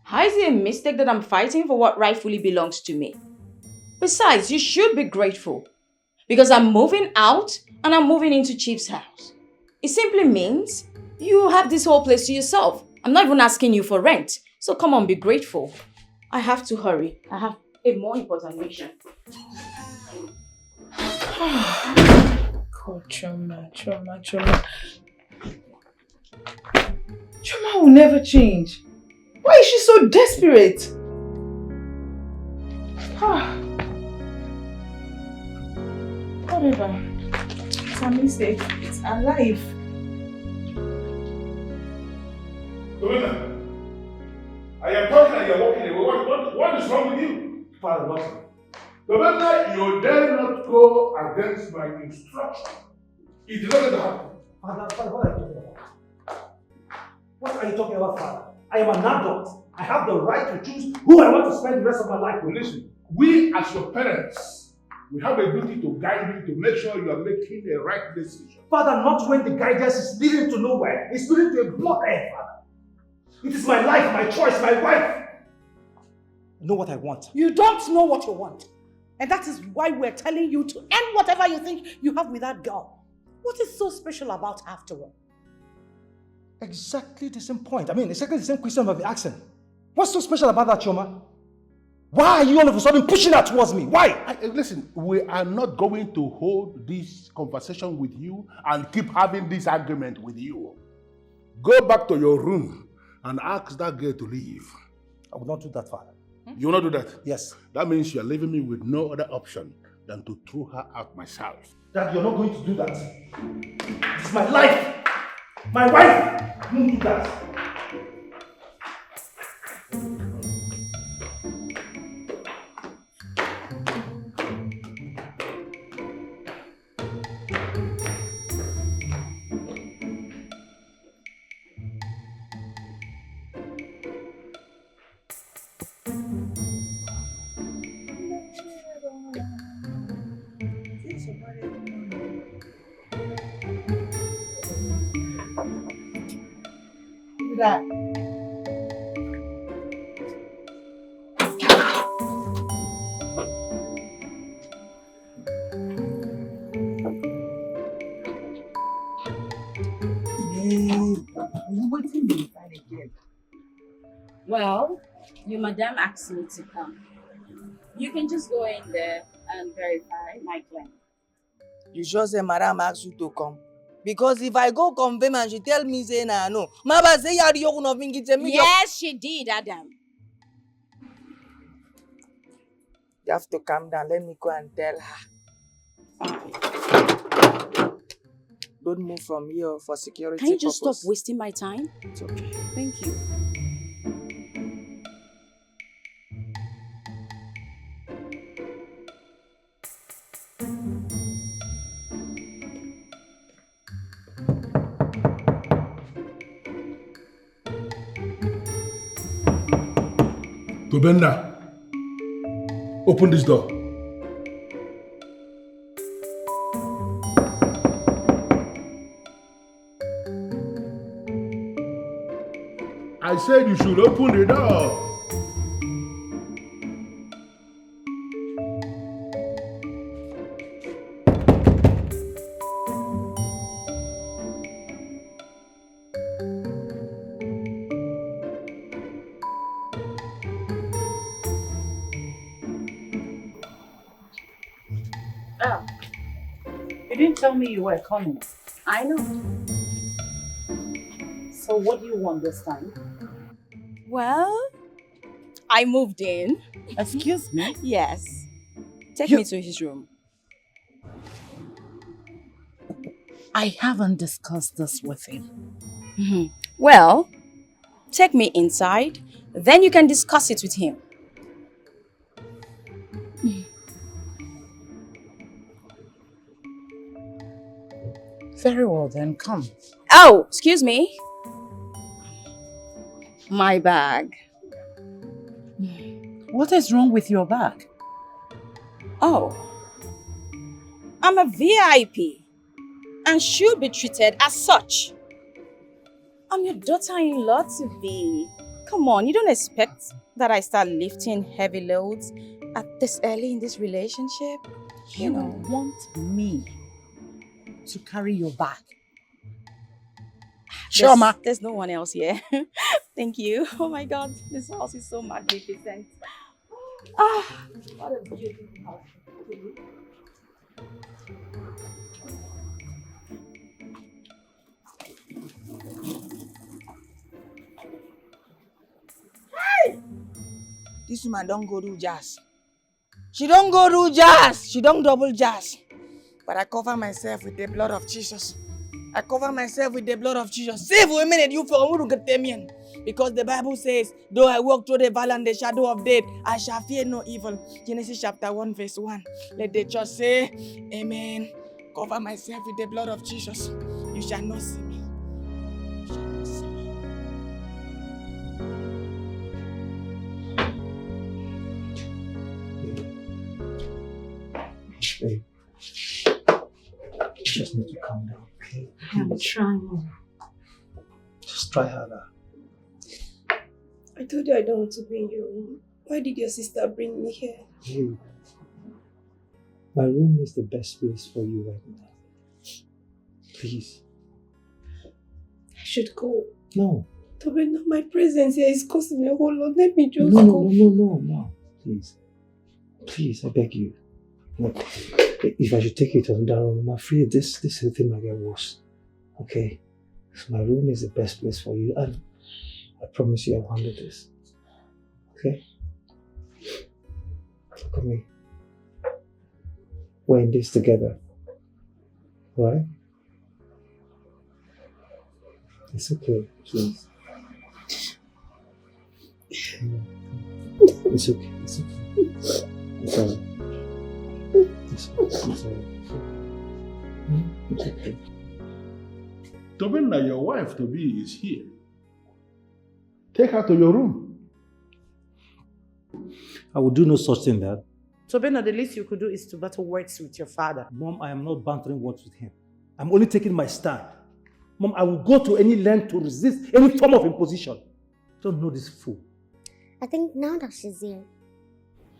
How is it a mistake that I'm fighting for what rightfully belongs to me? Besides, you should be grateful, because I'm moving out and I'm moving into Chief's house. It simply means you have this whole place to yourself. I'm not even asking you for rent. So come on, be grateful. I have to hurry. I have a more important mission. God, Chuma. Chuma will never change. Why is she so desperate? Whatever. It's a mistake. It's a life. Tobena, I am talking and you are walking away. What is wrong with you? Father, what? Tobena, you dare not go against my instruction. It is not going to happen. Father, what are you talking about? What are you talking about, Father? I am an adult. I have the right to choose who I want to spend the rest of my life with. Listen, we as your parents, we have a duty to guide you to make sure you are making the right decision. Father, not when the guidance is leading to nowhere. It's leading to a blood end, Father. It is my life, my choice, my wife. I know what I want. You don't know what you want. And that is why we're telling you to end whatever you think you have with that girl. What is so special about her after all? Exactly the same point. I mean, exactly the same question I've been asking. What's so special about that, Chuma? Why are you all of a sudden pushing that towards me? Why? Listen, we are not going to hold this conversation with you and keep having this argument with you. Go back to your room and ask that girl to leave. I will not do that, Father. You will not do that? Yes. That means you are leaving me with no other option than to throw her out myself. Dad, you're not going to do that. It's my life. My wife. You won't do that. That. Well, your madam asked me to come. You can just go in there and verify my claim. You sure say madam asked you to come? Because if I go confirm and she tell me say nah no, Mama say you are not thinking to me. Yes, she did, Adam. You have to calm down. Let me go and tell her. Don't move from here for security Can you just purpose. stop wasting my time? It's okay. Thank you. Tobena, open this door. I said you should open the door. Oh. You didn't tell me you were coming. I know. So what do you want this time? Well, I moved in. Excuse me? Yes. Take me to his room. I haven't discussed this with him. Well, take me inside, then you can discuss it with him. Very well then, come. Oh, excuse me. My bag. What is wrong with your bag? Oh, I'm a VIP and should be treated as such. I'm your daughter-in-law to be. Come on, you don't expect that I start lifting heavy loads at this early in this relationship? You want me to carry your bag? Chuma. There's no one else here. Thank you. Oh my God, this house is so magnificent. Ah, what a beautiful house. This woman don't go do jazz. She don't go do jazz. She don't double jazz. But I cover myself with the blood of Jesus. I cover myself with the blood of Jesus. Save for a minute, you for who get them in. Because the Bible says, though I walk through the valley and the shadow of death, I shall fear no evil. Genesis chapter 1 verse 1. Let the church say, Amen cover myself with the blood of Jesus. You shall not see me. You shall not see me. Babe, you just need to calm down, okay? I'm trying. Just try harder. I told you I don't want to be in your room. Why did your sister bring me here? Hey, my room is the best place for you right now. Please. I should go. No. Tobena, my presence here is causing a whole lot. Let me just No, go. no. Please. Please, I beg you. Look, if I should take you to another room, I'm afraid this whole thing might get worse. Okay? So my room is the best place for you, and I promise you I'll handle this. Okay? Look at me. We're in this together. Right? It's okay, please. It's okay. It's okay. It's alright. It's alright. It's okay. Tobena, your wife to be is here. Take her to your room. I will do no such thing, Dad. Tobena, the least you could do is to battle words with your father. Mom, I am not bantering words with him. I'm only taking my stand. Mom, I will go to any length to resist any form of imposition. Don't know this fool. I think now that she's here,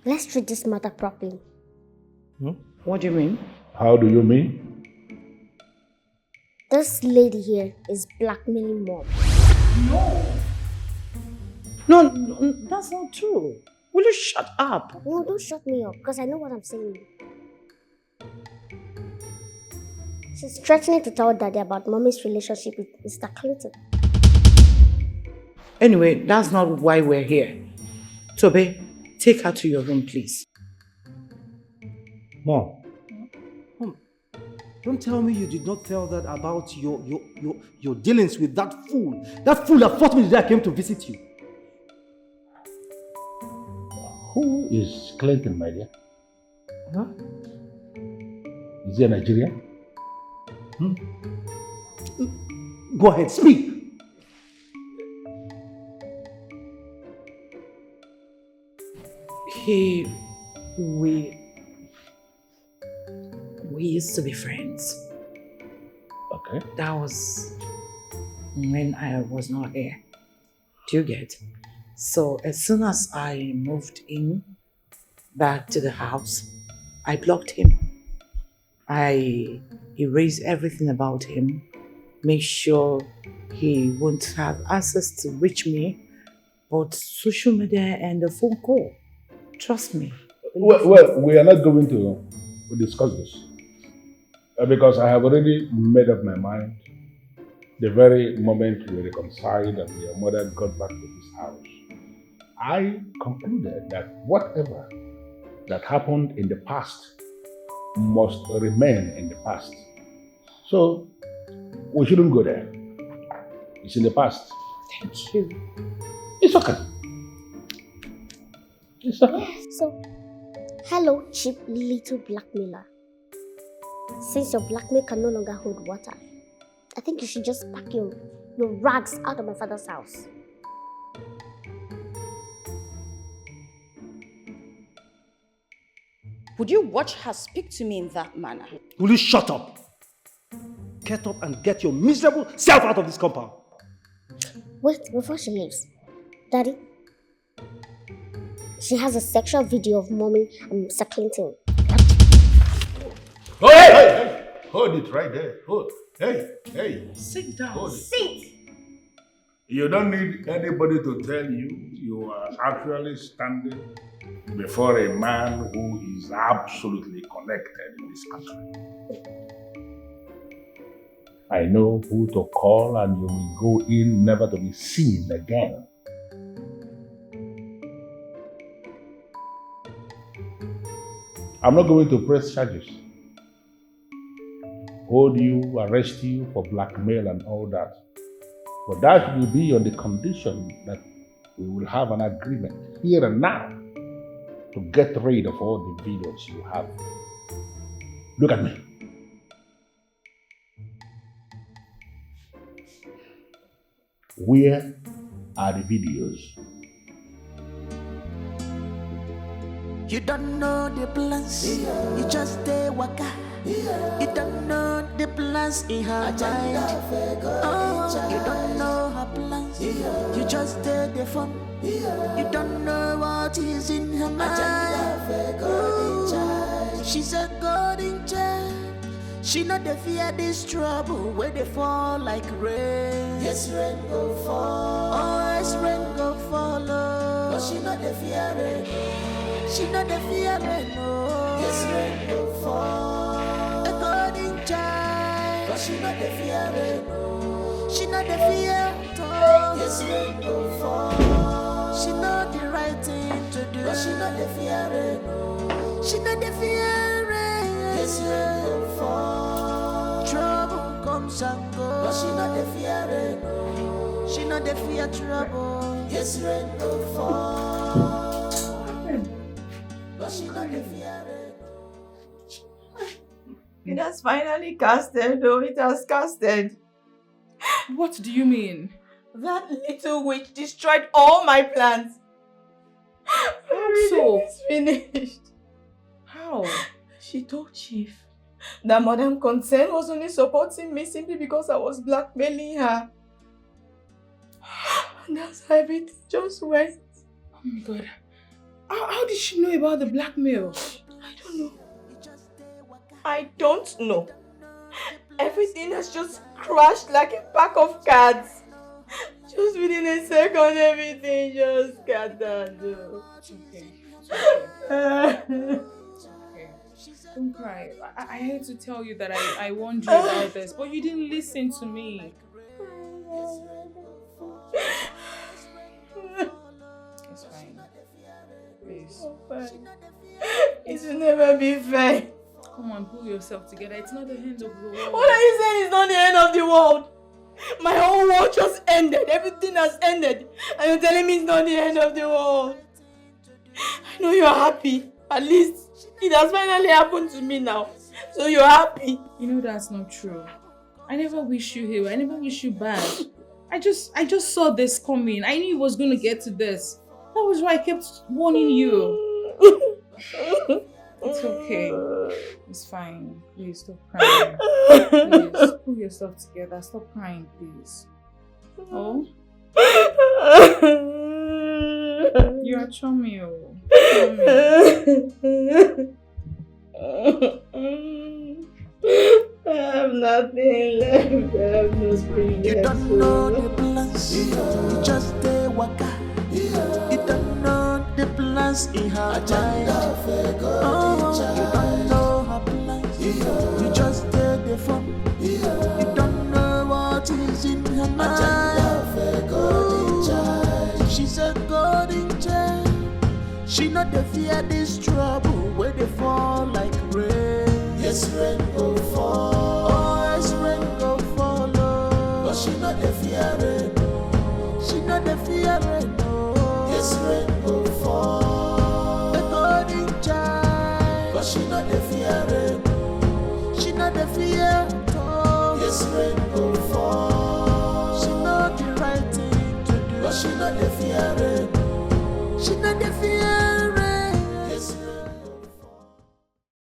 let's treat this matter properly. What do you mean? How do you mean? This lady here is blackmailing Mom. No, that's not true. Will you shut up? No, don't shut me up, because I know what I'm saying. She's threatening to tell Daddy about Mommy's relationship with Mr. Clinton. Anyway, that's not why we're here. Tobe, take her to your room, please. Mom, don't tell me you did not tell that about your dealings with that fool. That fool that fought me the day I came to visit you. Who is Clinton, my dear? Huh? Is he a Nigerian? Go ahead, speak. We used to be friends. Okay. That was when I was not here. Do you get? So as soon as I moved in back to the house, I blocked him. I erased everything about him, make sure he won't have access to reach me, but social media and the phone call. Trust me. Well, we are not going to discuss this because I have already made up my mind. The very moment we reconciled and your mother got back to this house, I concluded that whatever that happened in the past must remain in the past. So we shouldn't go there. It's in the past. Thank you. It's okay. It's okay. So, hello, cheap little blackmailer. Since your blackmail can no longer hold water, I think you should just pack your rags out of my father's house. Would you watch her speak to me in that manner? Will you shut up? Get up and get your miserable self out of this compound. Wait, before she leaves. Daddy, she has a sexual video of Mommy and Mr. Clinton. Oh, hey! Hold it right there. Hey. Sit down. Hold it. Sit! You don't need anybody to tell you you are actually standing before a man who is absolutely connected in this country. I know who to call and you will go in never to be seen again. I'm not going to press charges, hold you, arrest you for blackmail and all that. But that will be on the condition that we will have an agreement here and now to get rid of all the videos you have. Look at me. Where are the videos? You don't know the plans, you just stay waka. You don't know the plans in her mind. Oh, you don't know her plans, you just stay the fun. You don't know what is in her mind. Ooh, she's a golden child. She not the fear this trouble where they fall like rain. Yes, rain go fall. Oh, yes, rain go follow. But she not the fear rain. She not the fear rain. Oh, yes, rain go fall. A golden child. But she not the fear rain. She not the fear at all. Yes, rain go fall. She know the right thing to do. But she not the fear rain. She not the fear rain. Yes, rain go fall. Trouble comes and goes. But she not the fear rain. She not the fear trouble. Yes, rain go fall. But she not the fear rain. It has finally casted, though. It has casted. What do you mean? That little witch destroyed all my plans. How so? It's finished. How? She told Chief that Madam Concern was only supporting me simply because I was blackmailing her. And that's how everything just went. Oh my God. How did she know about the blackmail? I don't know. I don't know. Everything has just crashed like a pack of cards. Just within a second, everything just scattered. It's okay. Don't cry. I had to tell you that I warned you about this, but you didn't listen to me. It's fine. Please. It will never be fine. Come on, pull yourself together. It's not the end of the world. What are you saying? It's not the end of the world. My whole world just ended. Everything has ended. And you're telling me it's not the end of the world. I know you're happy. At least it has finally happened to me now. So you're happy. You know that's not true. I never wish you here. I never wish you bad. I just saw this coming. I knew it was going to get to this. That was why I kept warning you. It's okay. It's fine. Please stop crying. Please pull yourself together. Stop crying, please. Oh? You are charming. I have nothing left. I have no spring. You don't know the plans. You just stay waka. You don't know the plans in her mind. Oh, you don't know her plans. You just stay the fun. You don't know what is in her mind. Ooh, she's a golden child. She not the fear this trouble where they fall like rain. Yes, rain go fall. Oh, yes, rain go follow. But she not the fear rain. She not the fear rain. Yes, rain go fall. A golden child. But she not the fear rain. She not the fear. Yes, rain go fall. She not the right thing to do. But she not the fear rain. She not the fear.